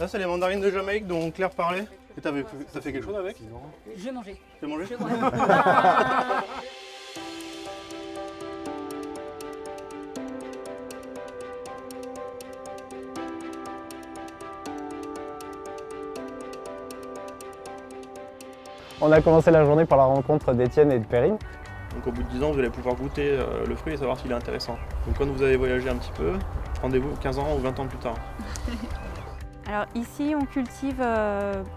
Là, c'est les mandarines de Jamaïque dont Claire parlait. Et t'as fait quelque chose avec? Je vais manger. Tu as mangé? Je mange. On a commencé la journée par la rencontre d'Étienne et de Perrine. Donc au bout de 10 ans, vous allez pouvoir goûter le fruit et savoir s'il est intéressant. Donc quand vous avez voyagé un petit peu, rendez-vous 15 ans ou 20 ans plus tard. Alors ici, on cultive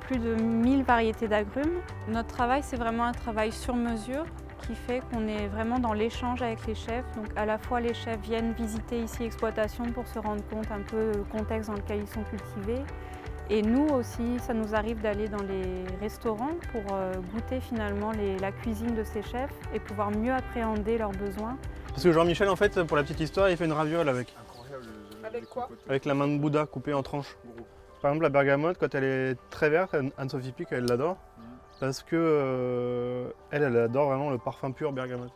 plus de 1000 variétés d'agrumes. Notre travail, c'est vraiment un travail sur mesure qui fait qu'on est vraiment dans l'échange avec les chefs. Donc à la fois, les chefs viennent visiter ici l'exploitation pour se rendre compte un peu du contexte dans lequel ils sont cultivés. Et nous aussi, ça nous arrive d'aller dans les restaurants pour goûter finalement la cuisine de ces chefs et pouvoir mieux appréhender leurs besoins. Parce que Jean-Michel, en fait, pour la petite histoire, il fait une raviolle avec. Avec quoi? Avec la main de Bouddha coupée en tranches. Par exemple, la bergamote, quand elle est très verte, Anne-Sophie Pic, elle l'adore. Parce que elle adore vraiment le parfum pur bergamote.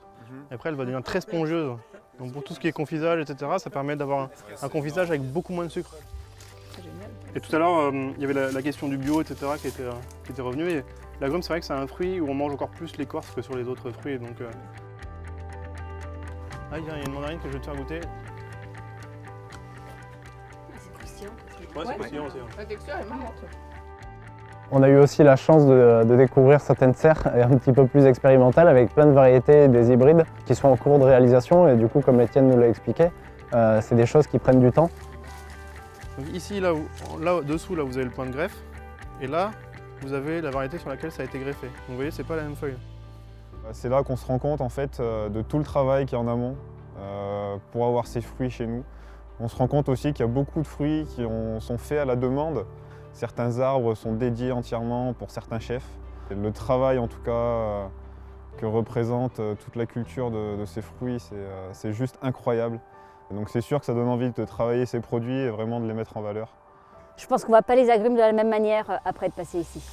Et après, elle va devenir très spongieuse. Donc pour tout ce qui est confisage, etc., ça permet d'avoir un confisage avec beaucoup moins de sucre. C'est génial. Et tout à l'heure, il y avait la question du bio, etc., qui était revenue. Et l'agrume, c'est vrai que c'est un fruit où on mange encore plus l'écorce que sur les autres fruits. Donc, Ah, il y a une mandarine que je vais te faire goûter. C'est croustillant. Ouais, c'est croustillant aussi. La texture est marrante. On a eu aussi la chance de découvrir certaines serres un petit peu plus expérimentales avec plein de variétés et des hybrides qui sont en cours de réalisation. Et du coup, comme Étienne nous l'a expliqué, c'est des choses qui prennent du temps. Donc ici, là dessous, là, vous avez le point de greffe. Et là, vous avez la variété sur laquelle ça a été greffé. Donc vous voyez, c'est pas la même feuille. C'est là qu'on se rend compte en fait de tout le travail qu'il y a en amont pour avoir ces fruits chez nous. On se rend compte aussi qu'il y a beaucoup de fruits qui sont faits à la demande. Certains arbres sont dédiés entièrement pour certains chefs. Et le travail en tout cas que représente toute la culture de ces fruits, c'est juste incroyable. Et donc c'est sûr que ça donne envie de travailler ces produits et vraiment de les mettre en valeur. Je pense qu'on ne voit pas les agrumes de la même manière après être passé ici.